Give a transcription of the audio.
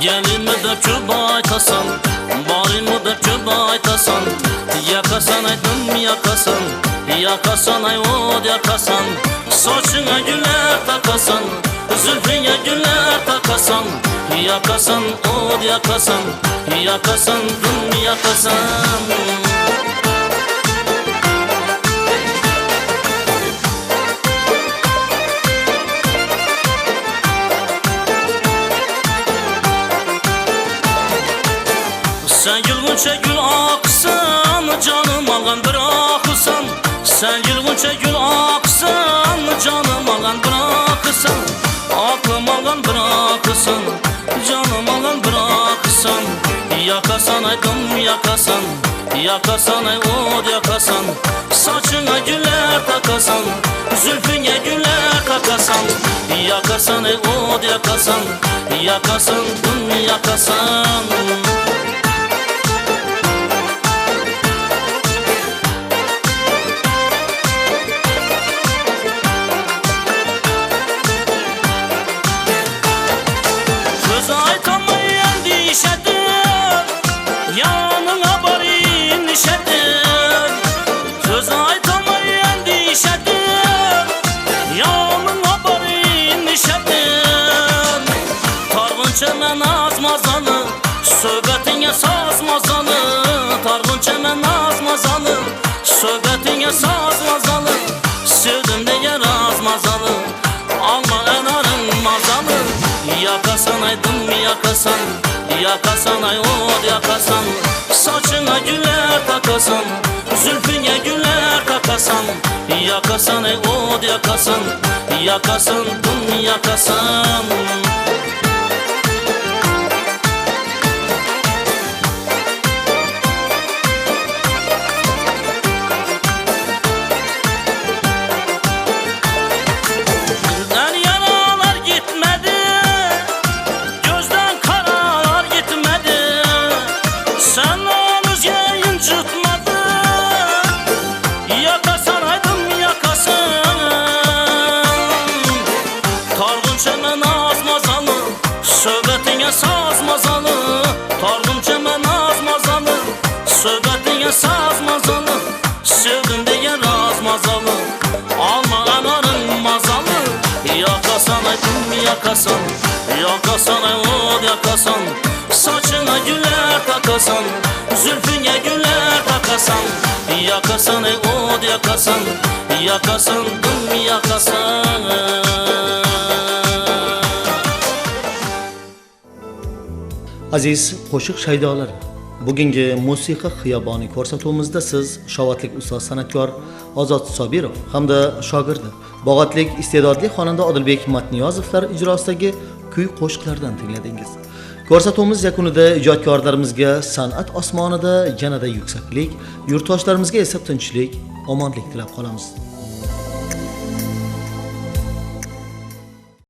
Gelin mi de çöp aytasan, barin mi de çöp aytasan, yakasan aydım yakasan, yakasan ay od yakasan, saçına güller takasan, zülfüne güller takasan, yakasan od yakasan, yakasan dım yakasan. Sen gülgünçe gül aksan, canım algan bırakırsan. Sen gülgünçe gül aksan, canım algan bırakırsan. Aklım algan bırakırsan, canım algan bırakırsan. Yakasan ay dım yakasan, yakasan ay od yakasan. Saçına güller takasan, zülfüne güller takasan. Yakasan ay od yakasan, yakasan dım yakasan. Yanına barın işedir, söz aytamayan dişedir. Yanına barın işedir. Targın çemen azmazanı, söhbetine sazmazanı. Targın çemen azmazanı, söhbetine sazmazanı. Sevdim diye razmazanı, alma enarın mazanı. Yakasan aydım yakasan, yakasan ay od yakasan. Saçına güller takasan, zülfüne güller takasan. Yakasan ay od yakasan, yakasan dım yakasan. Söhbetine sazmazanı, tardım çemen azmazanı. Söhbetine sazmazanı, sevdim diye razmazanı. Alma anarın mazalı. Yakasan ay dım yakasan, yakasan ay od yakasan. Saçına güller takasan, zülfüne güller takasan. Yakasan ay od yakasan, yakasan dım yakasan. Aziz qo'shiq shaydolar, bugungi musiqa xiyoboni ko'rsatuvimizda siz Shovatlik ustoz san'atkor Ozod Sobirov hamda shogirdi Bog'atlik iste'dodli xonanda Odilbek Matniyozovlar ijrosidagi kuy qo'shiqlardan tingladingiz. Ko'rsatuvimiz yakunida ijodkorlarimizga san'at osmonida yanada yuksaklik, yurtdoshlarimizga esa tinchlik, omonlik tilab qolamiz.